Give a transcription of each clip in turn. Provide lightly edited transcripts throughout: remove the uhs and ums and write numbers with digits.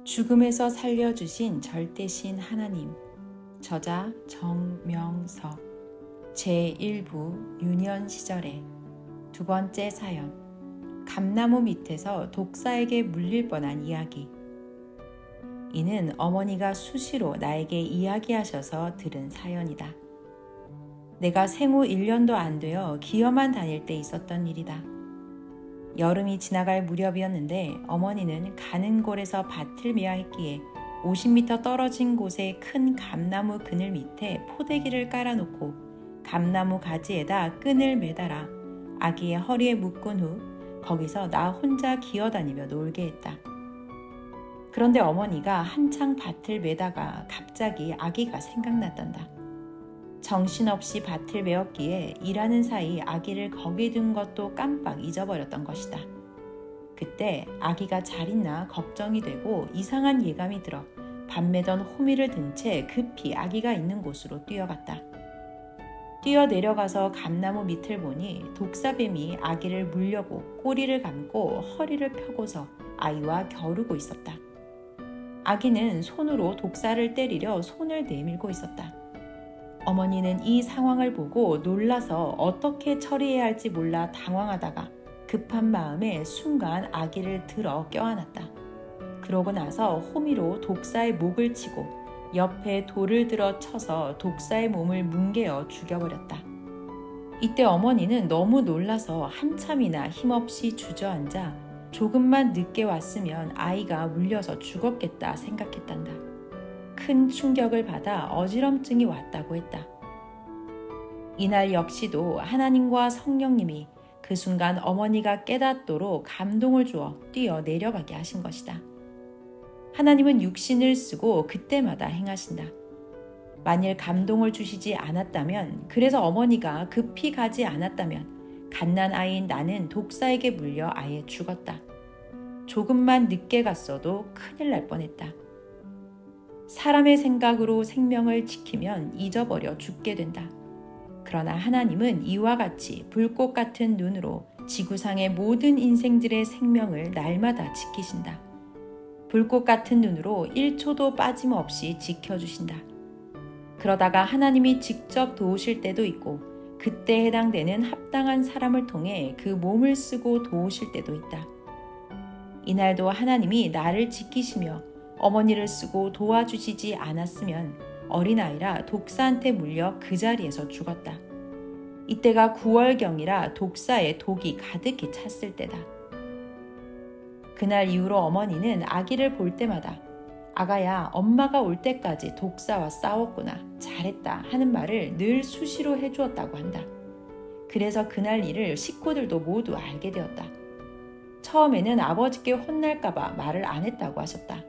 죽음에서 살려주신 절대신 하나님. 저자 정명석. 제1부 유년 시절에. 두 번째 사연. 감나무 밑에서 독사에게 물릴 뻔한 이야기. 이는 어머니가 수시로 나에게 이야기하셔서 들은 사연이다. 내가 생후 1년도 안 되어 기어만 다닐 때 있었던 일이다. 여름이 지나갈 무렵이었는데 어머니는 가는 골에서 밭을 메야 했기에 50m 떨어진 곳에 큰 감나무 그늘 밑에 포대기를 깔아놓고 감나무 가지에다 끈을 매달아 아기의 허리에 묶은 후 거기서 나 혼자 기어다니며 놀게 했다. 그런데 어머니가 한창 밭을 메다가 갑자기 아기가 생각났단다. 정신없이 밭을 메었기에 일하는 사이 아기를 거기 둔 것도 깜빡 잊어버렸던 것이다. 그때 아기가 잘 있나 걱정이 되고 이상한 예감이 들어 밭 메던 호미를 든 채 급히 아기가 있는 곳으로 뛰어갔다. 뛰어내려가서 감나무 밑을 보니 독사뱀이 아기를 물려고 꼬리를 감고 허리를 펴고서 아이와 겨루고 있었다. 아기는 손으로 독사를 때리려 손을 내밀고 있었다. 어머니는 이 상황을 보고 놀라서 어떻게 처리해야 할지 몰라 당황하다가 급한 마음에 순간 아기를 들어 껴안았다. 그러고 나서 호미로 독사의 목을 치고 옆에 돌을 들어 쳐서 독사의 몸을 뭉개어 죽여버렸다. 이때 어머니는 너무 놀라서 한참이나 힘없이 주저앉아 조금만 늦게 왔으면 아이가 물려서 죽었겠다 생각했단다. 큰 충격을 받아 어지럼증이 왔다고 했다. 이날 역시도 하나님과 성령님이 그 순간 어머니가 깨닫도록 감동을 주어 뛰어 내려가게 하신 것이다. 하나님은 육신을 쓰고 그때마다 행하신다. 만일 감동을 주시지 않았다면, 그래서 어머니가 급히 가지 않았다면 갓난 아이인 나는 독사에게 물려 아예 죽었다. 조금만 늦게 갔어도 큰일 날 뻔했다. 사람의 생각으로 생명을 지키면 잊어버려 죽게 된다. 그러나 하나님은 이와 같이 불꽃 같은 눈으로 지구상의 모든 인생들의 생명을 날마다 지키신다. 불꽃 같은 눈으로 1초도 빠짐없이 지켜주신다. 그러다가 하나님이 직접 도우실 때도 있고 그때 해당되는 합당한 사람을 통해 그 몸을 쓰고 도우실 때도 있다. 이날도 하나님이 나를 지키시며 어머니를 쓰고 도와주시지 않았으면 어린아이라 독사한테 물려 그 자리에서 죽었다. 이때가 9월경이라 독사의 독이 가득히 찼을 때다. 그날 이후로 어머니는 아기를 볼 때마다 아가야, 엄마가 올 때까지 독사와 싸웠구나, 잘했다 하는 말을 늘 수시로 해주었다고 한다. 그래서 그날 일을 식구들도 모두 알게 되었다. 처음에는 아버지께 혼날까봐 말을 안 했다고 하셨다.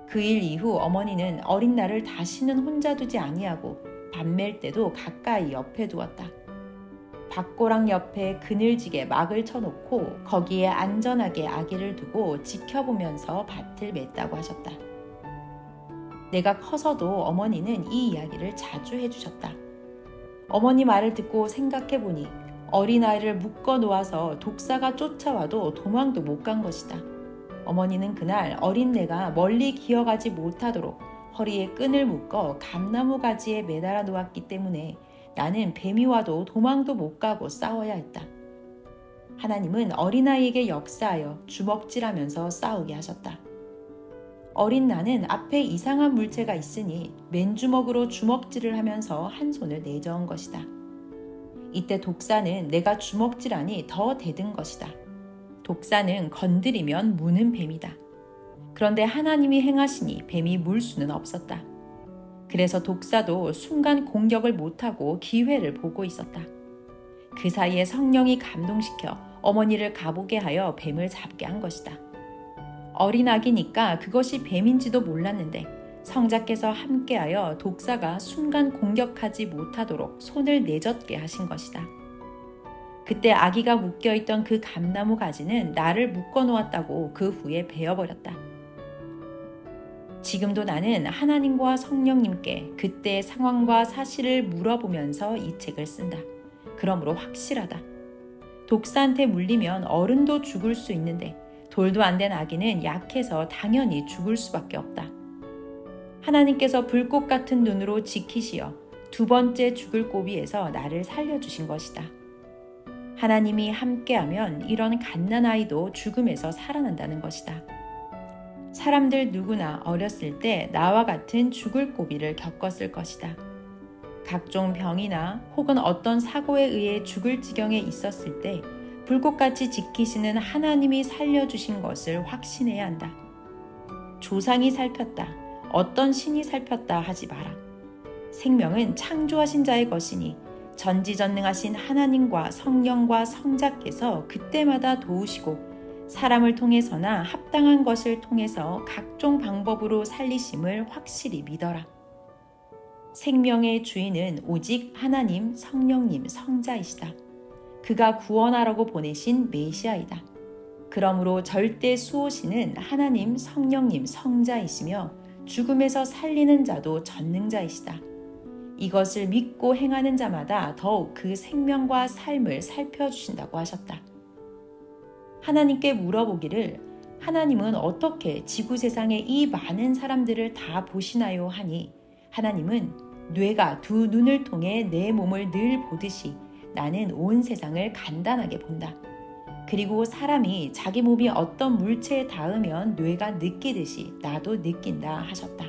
그 일 이후 어머니는 어린 나를 다시는 혼자 두지 아니하고 밥 맬 때도 가까이 옆에 두었다. 밭고랑 옆에 그늘지게 막을 쳐놓고 거기에 안전하게 아기를 두고 지켜보면서 밭을 맸다고 하셨다. 내가 커서도 어머니는 이 이야기를 자주 해주셨다. 어머니 말을 듣고 생각해보니 어린아이를 묶어 놓아서 독사가 쫓아와도 도망도 못 간 것이다. 어머니는 그날 어린 내가 멀리 기어가지 못하도록 허리에 끈을 묶어 감나무 가지에 매달아 놓았기 때문에 나는 뱀이 와도 도망도 못 가고 싸워야 했다. 하나님은 어린아이에게 역사하여 주먹질하면서 싸우게 하셨다. 어린 나는 앞에 이상한 물체가 있으니 맨주먹으로 주먹질을 하면서 한 손을 내저은 것이다. 이때 독사는 내가 주먹질하니 더 대든 것이다. 독사는 건드리면 무는 뱀이다. 그런데 하나님이 행하시니 뱀이 물 수는 없었다. 그래서 독사도 순간 공격을 못하고 기회를 보고 있었다. 그 사이에 성령이 감동시켜 어머니를 가보게 하여 뱀을 잡게 한 것이다. 어린 아기니까 그것이 뱀인지도 몰랐는데 성자께서 함께하여 독사가 순간 공격하지 못하도록 손을 내젓게 하신 것이다. 그때 아기가 묶여있던 그 감나무 가지는 나를 묶어놓았다고 그 후에 베어버렸다. 지금도 나는 하나님과 성령님께 그때의 상황과 사실을 물어보면서 이 책을 쓴다. 그러므로 확실하다. 독사한테 물리면 어른도 죽을 수 있는데 돌도 안 된 아기는 약해서 당연히 죽을 수밖에 없다. 하나님께서 불꽃 같은 눈으로 지키시어 두 번째 죽을 고비에서 나를 살려주신 것이다. 하나님이 함께하면 이런 갓난아이도 죽음에서 살아난다는 것이다. 사람들 누구나 어렸을 때 나와 같은 죽을 고비를 겪었을 것이다. 각종 병이나 혹은 어떤 사고에 의해 죽을 지경에 있었을 때 불꽃같이 지키시는 하나님이 살려주신 것을 확신해야 한다. 조상이 살폈다, 어떤 신이 살폈다 하지 마라. 생명은 창조하신 자의 것이니 전지전능하신 하나님과 성령과 성자께서 그때마다 도우시고 사람을 통해서나 합당한 것을 통해서 각종 방법으로 살리심을 확실히 믿어라. 생명의 주인은 오직 하나님, 성령님, 성자이시다. 그가 구원하라고 보내신 메시아이다. 그러므로 절대 수호신은 하나님, 성령님, 성자이시며 죽음에서 살리는 자도 전능자이시다. 이것을 믿고 행하는 자마다 더욱 그 생명과 삶을 살펴주신다고 하셨다. 하나님께 물어보기를 하나님은 어떻게 지구 세상의 이 많은 사람들을 다 보시나요? 하니 하나님은 뇌가 두 눈을 통해 내 몸을 늘 보듯이 나는 온 세상을 간단하게 본다. 그리고 사람이 자기 몸이 어떤 물체에 닿으면 뇌가 느끼듯이 나도 느낀다 하셨다.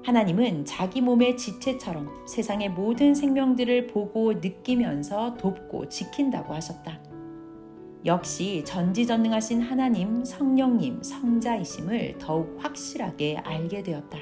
하나님은 자기 몸의 지체처럼 세상의 모든 생명들을 보고 느끼면서 돕고 지킨다고 하셨다. 역시 전지전능하신 하나님, 성령님, 성자이심을 더욱 확실하게 알게 되었다.